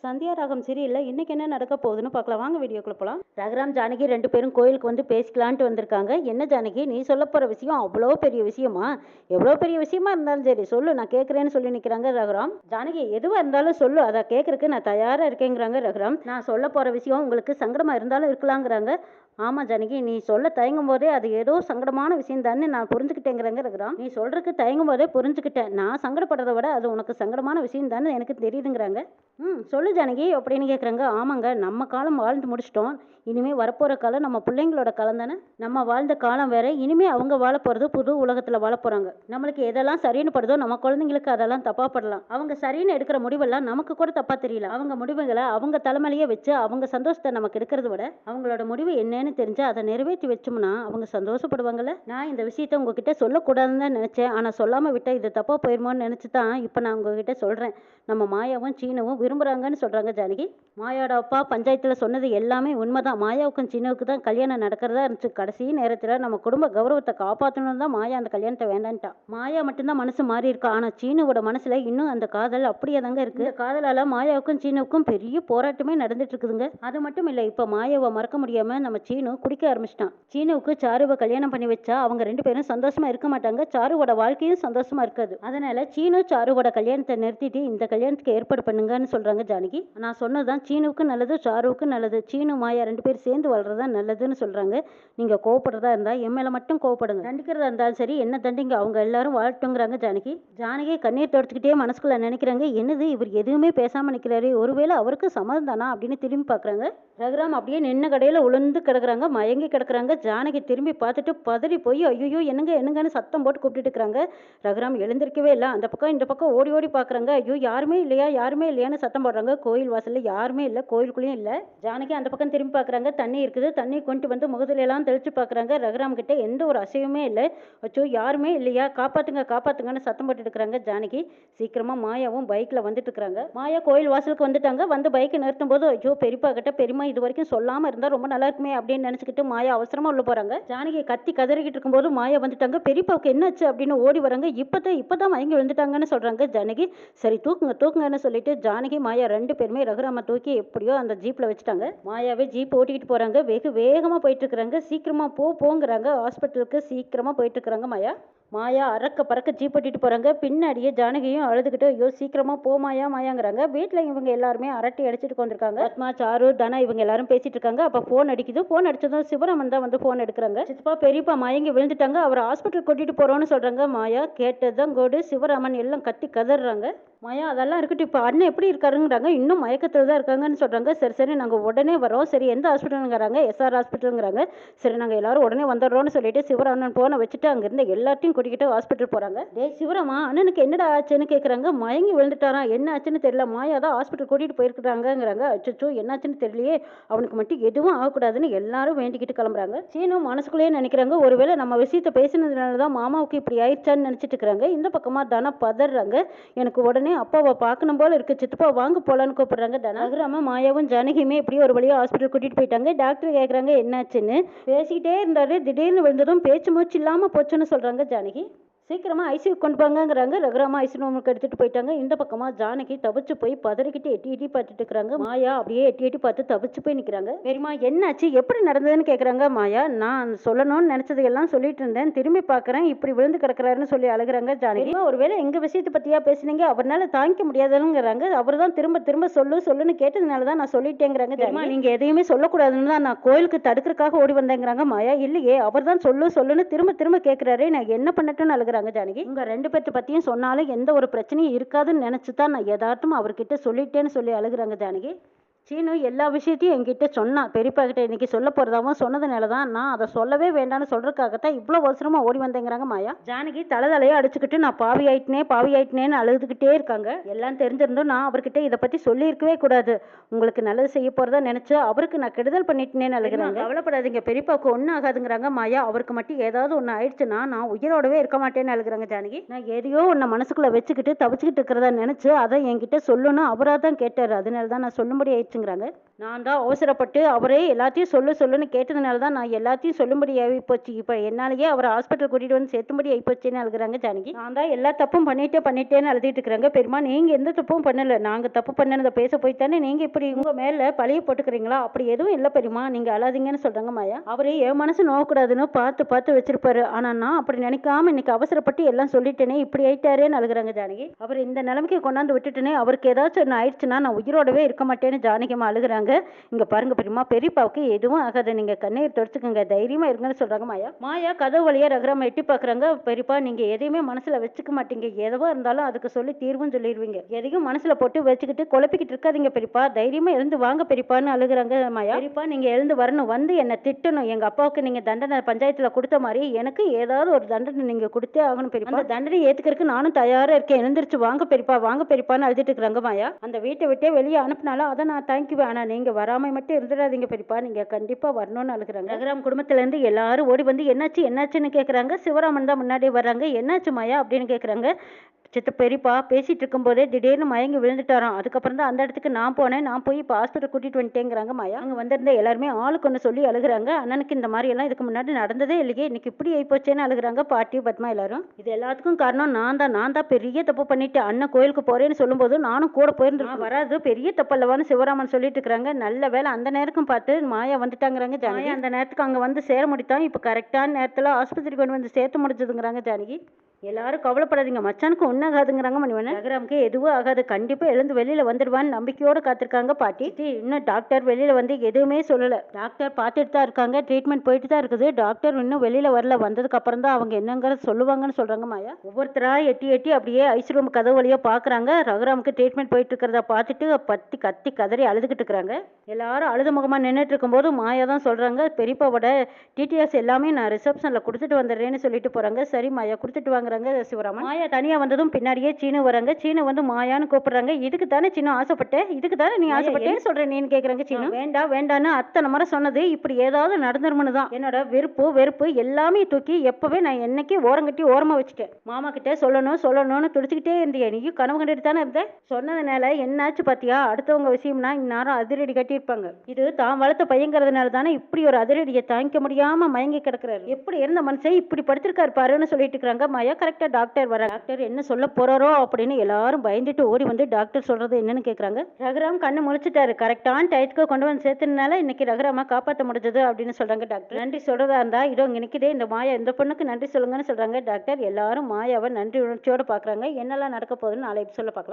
சந்தியா ராகம் சீரியல்ல இன்னைக்கு என்ன நடக்க போகுதுன்னு பார்க்கலாம். வாங்க வீடியோக்குள்ள போலாம். ரகுராம் ஜானகி 2 பேரும் கோயிலுக்கு வந்து பேசிக்கலான்ட்டு வந்திருக்காங்க. என்ன ஜானகி, நீ சொல்ல போற விஷயம் அவ்வளோ பெரிய விஷயமா? எவ்வளோ பெரிய விஷயமா இருந்தாலும் சரி சொல்லு, நான் கேட்குறேன்னு சொல்லி நிற்கிறாங்க ரகுராம். ஜானகி, எதுவாக இருந்தாலும் சொல்லு, அதை கேட்கறதுக்கு நான் தயாராக இருக்கேங்கிறாங்க ரகுராம். நான் சொல்ல போற விஷயம் உங்களுக்கு சங்கடமா இருந்தாலும் இருக்கலாங்கிறாங்க. ஆமாம் ஜானகி, நீ சொல்ல தயங்கும் போதே அது ஏதோ சங்கடமான விஷயம் தானே நான் புரிஞ்சுக்கிட்டேங்கிறங்க ரகுராம். நீ சொல்றதுக்கு தயங்கும் போதே புரிஞ்சுக்கிட்டேன். நான் சங்கடப்படுறதை விட அது உனக்கு சங்கடமான விஷயம் தானே எனக்கு தெரியுதுங்கிறாங்க. சொல்லு ஜானகி அப்படின்னு கேட்குறாங்க. ஆமாங்க, நம்ம காலம் வாழ்ந்து முடிச்சிட்டோம். இனிமேல் வரப்போகிற காலம் நம்ம பிள்ளைங்களோட காலம் தானே. நம்ம வாழ்ந்த காலம் வேற, இனிமேல் அவங்க வாழ போகிறது புது உலகத்தில் வாழ போகிறாங்க. நம்மளுக்கு எதெல்லாம் சரின்னு படுதோ நம்ம குழந்தைங்களுக்கு அதெல்லாம் தப்பாக படலாம். அவங்க சரின்னு எடுக்கிற முடிவெல்லாம் நமக்கு கூட தப்பாக தெரியல. அவங்க முடிவுகளை அவங்க தலைமையிலேயே வச்சு அவங்க சந்தோஷத்தை நமக்கு எடுக்கிறத விட அவங்களோட முடிவு என்னன்னு தெரிஞ்சு அதை நிறைவேற்றி வச்சோம்னா அவங்க சந்தோஷப்படுவாங்கல்ல. நான் இந்த விஷயத்த உங்ககிட்ட சொல்லக்கூடாதுன்னு தான் நினச்சேன். ஆனால் சொல்லாமல் விட்டால் இது தப்பாக போயிருமோன்னு நினச்சி தான் இப்போ நான் உங்ககிட்ட சொல்கிறேன். நம்ம மாயாவும் சீனுவும் விரும்புகிறாங்கன்னு சொல்கிறாங்க ஜானகி. மாயாவோட அப்பா பஞ்சாயத்தில் சொன்னது எல்லாமே உண்மைதான். மாயாவுக்கும் சீனுவுக்கு தான் கல்யாணம் நடக்கிறதா இருந்துச்சு. கடைசி நேரத்தில் நம்ம குடும்ப கௌரவத்தை காப்பாற்றணும் தான் மாயா அந்த கல்யாணத்தை வேண்டான்ட்டா. மாயா மட்டும்தான் மனசு மாறி இருக்கா. ஆனால் சீனுவோட மனசுல இன்னும் அந்த காதல் அப்படியே தாங்க இருக்கு. இந்த காதலால் மாயாவுக்கும் சீனுவுக்கும் பெரிய போராட்டமே நடந்துட்டு இருக்குதுங்க. அது மட்டும் இல்லை, இப்போ மாயாவை மறக்க முடியாம நம்ம சீனு குடிக்க ஆரம்பிச்சிட்டான். சீனுவுக்கு சாருவை கல்யாணம் பண்ணி வச்சா அவங்க 2 பேரும் சந்தோஷமா இருக்க மாட்டாங்க. சாருவோட வாழ்க்கையும் சந்தோஷமா இருக்காது. அதனால சீனு சாருவோட கல்யாணத்தை நிறுத்திட்டு இந்த கல்யாணத்துக்கு ஏற்பாடு பண்ணுங்கன்னு சொல்றாங்க ஜானகி. நான் சொன்னதான் சீனுவுக்கு நல்லது, சாருவுக்கு நல்லது. சீனு மாயா 2 பேர் சேர்ந்து வாழ்றதா நல்லதுன்னு சொல்றாங்க. நீங்க கோவப்படுறதா இருந்தா என் மேல மட்டும் கோவப்படுங்க. தண்டிக்கிறதா இருந்தாலும் சரி, என்ன தண்டிங்க, அவங்க எல்லாரும் வாழட்டுங்கிறாங்க ஜானகி. ஜானகி கண்ணீர் தொடச்சுக்கிட்டே மனசுக்குள்ள நினைக்கிறாங்க, என்னது இவர் எதுவுமே பேசாம நிக்கிறாரு, ஒருவேளை அவருக்கு சம்மதம் தானா அப்படின்னு திரும்பி பாக்குறாங்க. ரகுராம் அப்படியே நின்ன கடையில உளுந்து கிடக்குறாங்க, மயங்கி கிடக்குறாங்க. ஜானகி திரும்பி பார்த்துட்டு பதறி போய் ஐயோ என்னங்க என்னங்கன்னு சத்தம் போட்டு கூப்பிட்டு இருக்கிறாங்க. ரகுராம் எழுந்திருக்கவே இல்லை. அந்த பக்கம் இந்த பக்கம் ஓடி ஓடி பாக்குறாங்க. ஐயோ யாருமே இல்லையா யாருமே இல்லையான்னு சத்தம் போடுறாங்க. கோயில் வாசல்ல யாருமே இல்லை, கோயிலுக்குள்ளேயும் இல்லை. ஜானகி அந்த பக்கம் திரும்பி பார்க்குறாங்க. தண்ணி இருக்குது. தண்ணி கொண்டு வந்து முகத்துல எல்லாம் தெளிச்சு பார்க்குறாங்க. ரகுராம் கிட்ட எந்த ஒரு அசையுமே இல்லை. அச்சோ யாருமே இல்லையா, காப்பாத்துங்க காப்பாத்துங்கன்னு சத்தம் போட்டு இருக்கிறாங்க ஜானகி. சீக்கிரமா மாயாவும் பைக்ல வந்துட்டு இருக்கிறாங்க. மாயா கோயில் வாசலுக்கு வந்துட்டாங்க. வந்து பைக்கை நிறுத்தும் போது ஐயோ பெரியப்பா கிட்ட பெரியமா இது வரைக்கும் சொல்லாம இருந்தா ரொம்ப நல்லா இருக்குமே அப்படின்னு நினைச்சுக்கிட்டு மாயா அவசரமா உள்ள போறாங்க. ஜானகி கத்தி கதறிக்கிட்டு இருக்கும்போது மாயா வந்துட்டாங்க. பெரியப்பாவுக்கு என்னாச்சு அப்படின்னு ஓடி வராங்க. இப்பதான் மயங்கி விழுந்துட்டாங்கன்னு சொல்றாங்க ஜானகி. சரி தூக்குங்க தூக்குங்கன்னு சொல்லிட்டு ஜானகி மாயா 2 பேருமே ரகுராம தூக்கி எப்படியோ அந்த ஜீப்ல வச்சுட்டாங்க. மாயாவே ஜீப் ஓட்டிக்கிட்டு போறாங்க. வெகு வேகமா போயிட்டு இருக்கிறாங்க. சீக்கிரமா போங்கிறாங்க. ஹாஸ்பிட்டலுக்கு சீக்கிரமா போயிட்டு இருக்கிறாங்க மாயா. மாயா அறக்க பறக்க ஜீப் ஓட்டிட்டு போறாங்க. பின்னாடியே ஜானகியும் அழுதுகிட்டு ஐயோ சீக்கிரமா போ மாயா மாயாங்கிறாங்க. வீட்டுல இவங்க எல்லாருமே அரட்டி அடிச்சுட்டு வந்திருக்காங்க. பத்மா, சாரு, தனா இவங்க எல்லாரும் பேசிட்டு இருக்காங்க. அப்ப போன் அடிக்குது. போன் அடிச்சதும் சிவராமன் தான் வந்து போன் எடுக்கிறாங்க. சித்தப்பா பெரியப்பா மயங்கி விழுந்துட்டாங்க, அவர் ஹாஸ்பிட்டல் கூட்டிட்டு போறோம்னு சொல்றாங்க. மாயா கேட்டதுதான் கோடு. சிவராமன் எல்லாம் கத்தி கதறாங்க. மாயா அதெல்லாம் இருக்கட்டும், இப்போ அண்ணன் எப்படி இருக்காருங்கிறாங்க. இன்னும் மயக்கத்தில் தான் இருக்காங்கன்னு சொல்றாங்க. சரி நாங்கள் உடனே வரோம். சரி எந்த ஹாஸ்பிட்டலுங்கிறாங்க. எஸ்ஆர் ஹாஸ்பிட்டலுங்கிறாங்க. சரி நாங்கள் எல்லாரும் உடனே வந்துடுறோம்னு சொல்லிட்டு சிவராமன் போனை வச்சுட்டு அங்கிருந்து எல்லாத்தையும் கூட்டிக்கிட்டு ஹாஸ்பிட்டல் போறாங்க. டே சிவராமா, அண்ணனுக்கு என்னடா ஆச்சுன்னு கேட்குறாங்க. மயங்கி விழுந்துட்டாராம், என்ன ஆச்சுன்னு தெரியல. மாயா தான் ஹாஸ்பிட்டல் கூட்டிட்டு போயிருக்கிறாங்கிறாங்க. அச்சோ என்னாச்சுன்னு தெரியலையே, அவனுக்கு மட்டும் எதுவும் ஆகக்கூடாதுன்னு எல்லாரும் வேண்டிக்கிட்டு கிளம்புறாங்க. சீனு மனசுக்குள்ளேயே நினைக்கிறாங்க, ஒருவேளை நம்ம விஷயத்தை பேசினதுனால தான் மாமாவுக்கு இப்படி ஆயிடுச்சான்னு நினைச்சிட்டு இருக்கிறாங்க. இந்த பக்கமா தானே பதறாங்க. எனக்கு உடனே அப்பாவை பார்க்கணும் போல இருக்கு, சித்தப்பா வாங்க போலான்னு கூப்பிடுறாங்க. ரகுராம மாயாவும் ஜானகியுமே இப்படி ஒரு வழியா ஹாஸ்பிட்டல் கூட்டிட்டு போயிட்டாங்க. டாக்டர் கேட்குறாங்க என்னாச்சுன்னு. பேசிக்கிட்டே இருந்தாரு, திடீர்னு விழுந்ததும் பேச்சு மூச்சு இல்லாம போச்சுன்னு சொல்றாங்க ஜானகி. சீக்கிரமா ஐசியூ கொண்டு போங்கிறாங்க. ரகுராமா ஐசியூ ரூமுக்கு எடுத்துட்டு போயிட்டாங்க. இந்த பக்கமா ஜானகி தவிச்சு போய் பதறிக்கிட்டு எட்டி பார்த்துட்டு இருக்கிறாங்க. மாயா அப்படியே எட்டி பார்த்து தவிச்சு போய் நிற்கிறாங்க. பெரியமா என்னாச்சு, எப்படி நடந்ததுன்னு கேட்குறாங்க. மாயா, நான் சொல்லணும்னு நினைச்சது எல்லாம் சொல்லிட்டு இருந்தேன், திரும்பி பார்க்குறேன் இப்படி விழுந்து கிடக்குறாருன்னு சொல்லி அழுகிறாங்க ஜானகி. ஒருவேளை எங்க விஷயத்தை பத்தியா பேசுனீங்க, அவரால் தாங்கிக்க முடியாதுங்கிறாங்க. அவர் தான் திரும்ப சொல்லுன்னு கேட்டதுனால தான் நான் சொல்லிட்டேங்கிறாங்க. ஜானகி, நீங்க எதையுமே சொல்லக்கூடாதுன்னு தான் நான் கோயிலுக்கு தடுக்கிறதுக்காக ஓடி வந்தேங்கிறாங்க. மாயா, இல்லையே அவர் தான் சொல்லுன்னு திரும்ப கேட்குறாரு, நான் என்ன பண்ணட்டும்னு அழுகிறாங்க ஜானகி. உங்க 2 பேர்த்த பத்தியும் சொன்னாலும் எந்த ஒரு பிரச்சனையும் இருக்காதுன்னு நினைச்சுதான் நான் யதார்த்தமா அவர்கிட்ட சொல்லிட்டேன்னு சொல்லி அழுகிறாங்க ஜானகி. சீனு எல்லா விஷயத்தையும் என்கிட்ட சொன்னான். பெரியப்பா கிட்ட இன்னைக்கு சொல்ல போறதாவும் சொன்னதுனால தான் நான் அதை சொல்லவே வேண்டாம்னு சொல்றதுக்காகத்தான் இவ்வளோ அவசரமா ஓடி வந்தேங்கிறாங்க மாயா. ஜானகி தலையை அடிச்சுக்கிட்டு நான் பாவி ஆயிட்டேன்னு அழுதுகிட்டே இருக்காங்க. எல்லாம் தெரிஞ்சிருந்தோம் நான் அவர்கிட்ட இதை பத்தி சொல்லி இருக்கவே கூடாது. உங்களுக்கு நல்லது செய்ய போறதா நினைச்சு அவருக்கு நான் கெடுதல் பண்ணிட்டேன்னு அழுகிறாங்க. கவலைப்படாதீங்க, பெரியப்பாவுக்கு ஒன்றும் ஆகாதுங்கிறாங்க மாயா. அவருக்கு மட்டும் ஏதாவது ஒன்று ஆயிடுச்சுன்னா நான் உயிரோடவே இருக்க மாட்டேன்னு அழுகிறாங்க ஜானகி. நான் எதையோ ஒன்று மனசுக்குள்ள வச்சுக்கிட்டு தவிச்சுக்கிட்டு இருக்கிறதா நினைச்சு அதை என்கிட்ட சொல்லணும் அவராக தான் கேட்டாரு, அதனால தான் நான் சொல்லும்படி ஆயிடுச்சுங்கிறாங்க. நான் தான் அவசரப்பட்டு அவரே எல்லாத்தையும் சொல்லுன்னு கேட்டதுனால தான் நான் எல்லாத்தையும் சொல்லும்படி ஆகி போச்சு. இப்போ என்னாலேயே அவரை ஹாஸ்பிட்டல் கூட்டிட்டு வந்து சேர்த்தும்படி ஆகி போச்சுன்னு அழுகுறாங்க ஜானகி. நான் தான் எல்லா தப்பும் பண்ணிட்டேன்னு அழுதுட்டு இருக்கிறாங்க. பெருமா நீங்க எந்த தப்பும் பண்ணல. நாங்க தப்பு பண்ணதை பேச போய் தானே நீங்க இப்படி உங்க மேல பழிய போட்டுக்கிறீங்களா? அப்படி எதுவும் இல்லை பெரியமா, நீங்க அழாதீங்கன்னு சொல்றாங்க மாயா. அவரே என் மனசு நோக்கூடாதுன்னு பார்த்து வச்சிருப்பாரு. ஆனா நான் அப்படி நினைக்காம இன்னைக்கு அவசரப்பட்டு எல்லாம் சொல்லிட்டேனே, இப்படி ஆயிட்டாரேன்னு அழுகுறாங்க ஜானகி. அவர் இந்த நிலைமைக்கு கொண்டாந்து விட்டுட்டேனே, அவருக்கு ஏதாச்சும் ஒன்று ஆயிடுச்சுன்னா நான் உயிரோடவே இருக்க மாட்டேன்னு ஜானகிமா அழுகுறாங்க. இங்க பாருங்க பெரியப்பாவுக்கு எதுவும் ஆகாது, நீங்க கண்ணீர் தொடச்சுக்கோங்க, தைரியமா இருங்கன்னு சொல்றாங்க மாயா. மாயா கதவு வழியா ரகுராம எட்டி பாக்குறாங்க. பெரியப்பா நீங்க எதையுமே மனசுல வச்சுக்க மாட்டீங்க, எதுவா இருந்தாலும் அதுக்கு சொல்லி தீர்வும் சொல்லிடுவீங்க, எதையும் மனசுல போட்டு வச்சுக்கிட்டு குழப்பிக்கிட்டு இருக்காதீங்க பெரியப்பா, தைரியமா எழுந்து வாங்க பெரியப்பான்னு அழுகுறாங்க மாயா. பெரியப்பா நீங்க எழுந்து வரணும், வந்து என்ன திட்டணும், எங்க அப்பாவுக்கு நீங்க தண்டனை பஞ்சாயத்துல கொடுத்த மாதிரி எனக்கு ஏதாவது ஒரு தண்டனை நீங்க கொடுத்தே ஆகணும் பெரியப்பா, அந்த தண்டனை ஏத்துக்கிறதுக்கு நானும் தயாரா இருக்கேன், எழுந்திருச்சு வாங்க பெரியப்பான்னு அழுதுட்டு இருக்கிறாங்க மாயா. அந்த வீட்டை விட்டே வெளியே அனுப்பினாலும் அதை நான் தேங்க்யூவேன், ஆனா நீங்க வராம மட்டும் இருந்துடாதீங்க பெரியப்பா, நீங்க கண்டிப்பா வரணும்னு அழுகுறாங்க. ரகுராம் குடும்பத்துல இருந்து எல்லாரும் ஓடி வந்து என்னாச்சுன்னு கேக்குறாங்க. சிவராமன் தான் முன்னாடி வர்றாங்க. என்னாச்சு மாயா அப்படின்னு கேக்குறாங்க. பெரியப்பா பேசிட்டு இருக்கும்போதே திடீர்னு மயங்கி விழுந்துட்டாராம். அதுக்கப்புறம் தான் அந்த இடத்துக்கு நான் போனேன், நான் போய் இப்போ ஹாஸ்பிட்டல் கூட்டிட்டு வந்துட்டேங்கிறாங்க மாயா. அங்கே வந்திருந்த எல்லாருமே ஆளுக்கு ஒன்று சொல்லி அழுகுறாங்க. அண்ணனுக்கு இந்த மாதிரி எல்லாம் இதுக்கு முன்னாடி நடந்ததே இல்லையே, இன்னைக்கு இப்படி ஆயிப்போச்சேன்னு அழுகுறாங்க பாட்டி பத்மா எல்லாரும். இது எல்லாத்துக்கும் காரணம் நான் தான் பெரிய தப்பு பண்ணிட்டு அண்ணன் கோயிலுக்கு போறேன்னு சொல்லும்போது நானும் கூட போயிருந்தேன், வராது பெரிய தப்பல்லவான்னு சிவராமன் சொல்லிட்டு இருக்கிறாங்க. நல்ல வேலை அந்த நேரக்கும் பார்த்து மாயா வந்துட்டாங்கிறாங்க ஜானகி. அந்த நேரத்துக்கு அங்கே வந்து சேர முடித்தான், இப்போ கரெக்டான நேரத்தில் ஆஸ்பத்திரி கொண்டு வந்து சேர்த்து முடிச்சதுங்கிறாங்க ஜானகி. எல்லாரும் கவலைப்படாதீங்க, மச்சானுக்கு ஒன்றும் ஆகாதுங்கிறாங்க மணிவண்ணன். ரகுராமுக்கு எதுவும் ஆகாது, கண்டிப்பா எழுந்து வெளியில வந்துடுவான்னு நம்பிக்கையோட காத்திருக்காங்க பாட்டி. இன்னும் டாக்டர் வெளியில வந்து எதுவுமே சொல்லல, டாக்டர் பார்த்துட்டு தான் இருக்காங்க, ட்ரீட்மெண்ட் போயிட்டு தான் இருக்குது, டாக்டர் இன்னும் வெளியில வரல, வந்ததுக்கு அப்புறம் தான் அவங்க என்னங்கிறத சொல்லுவாங்கன்னு சொல்றாங்க மாயா. ஒவ்வொருத்தரா எட்டி அப்படியே ஐஸ் ரூம் கதவு வழியா பாக்குறாங்க. ரகுராமுக்கு ட்ரீட்மெண்ட் போயிட்டு இருக்கிறத பார்த்துட்டு கத்தி கதறி அழுதுகிட்டு இருக்கிறாங்க. எல்லாரும் அழுத முகமா நின்றுட்டு இருக்கும்போது மாயா தான் சொல்றாங்க, பெரியப்பாவோட டீட்டெயில்ஸ் எல்லாமே நான் ரிசப்ஷன்ல கொடுத்துட்டு வந்துடுறேன்னு சொல்லிட்டு போறாங்க. சரி மாயா கொடுத்துட்டு வாங்க சிவராமன். மாயா தனியா வந்ததும் பின்னாடியே சீனு வராங்க. சீனு வந்து மாயான்னு கூப்பிடுறாங்க. இதுக்கு தானே சீனு ஆசைப்பட்டேன், இதுக்கு தானே நீ ஆசைப்பட்டேன்னு சொல்றேன் நீன்னு கேக்குறாங்க. சீனு வேண்டான்னு அத்தனை முறை சொன்னது இப்படி ஏதாவது நடந்துருமனு தான். என்னோட வெறுப்பு எல்லாமே தூக்கி எப்பவே நான் என்னைக்கு ஓரங்கட்டி ஓரமா வச்சுட்டேன். மாமா கிட்ட சொல்லணும்னு துடிச்சுக்கிட்டே இருந்தியா, நீயும் கனவு கண்டுட்டு தானே இருந்த, சொன்னதுனால என்னாச்சு பாத்தியா, அடுத்தவங்க விஷயம்னா இந்நேரம் அதிரடி கட்டியிருப்பாங்க. இது தான் வளர்த்த பையங்கிறதுனால தானே இப்படி ஒரு அதிரடியை தாங்கிக்க முடியாம மயங்கி கிடக்குறாரு. எப்படி இருந்த மனுஷன் இப்படி படுத்திருக்காரு பாருன்னு சொல்லிட்டு இருக்காங்க மாயா. கரெக்டா டாக்டர் வர, டாக்டர் என்ன சொல்ல போறாரோ அப்படின்னு எல்லாரும் பயந்துட்டு ஓடி வந்து டாக்டர் சொல்றது என்னன்னு கேக்குறாங்க. ரகுராம் கண்ணு முழிச்சிட்டாரு, கரெக்டான டயத்துக்கு கொண்டு வந்து சேர்த்ததுனால இன்னைக்கு ரகுராமா காப்பாற்ற முடிஞ்சது அப்படின்னு சொல்றாங்க டாக்டர். நன்றி சொல்றதா இருந்தா இதோ இங்க நிக்குதே இந்த மாயா, இந்த பொண்ணுக்கு நன்றி சொல்லுங்கன்னு சொல்றாங்க டாக்டர். எல்லாரும் மாயாவை நன்றி உணர்ச்சியோட பாக்குறாங்க. என்னெல்லாம் நடக்க போகுதுன்னு நாளை சொல்ல பார்க்கலாம்.